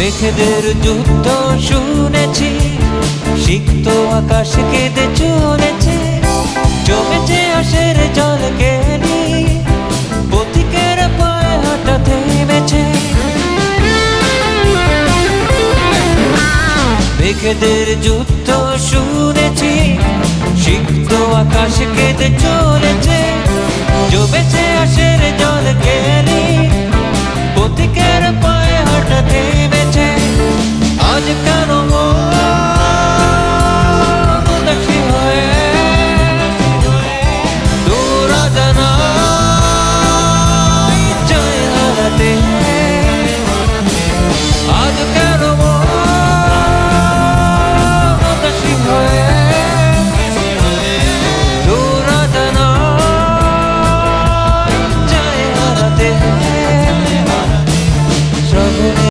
মেঘেদের যুদ্ধ শুনেছি, সিক্ত আকাশ কেঁদে চলেছে, জমেছে আশের জল কেলি, পথিকের পায়ে হাঁটা থেমেছে। মেঘেদের যুদ্ধ শুনেছি, সিক্ত আকাশ কেঁদে চলেছে, জমেছে আশের জল কেলি,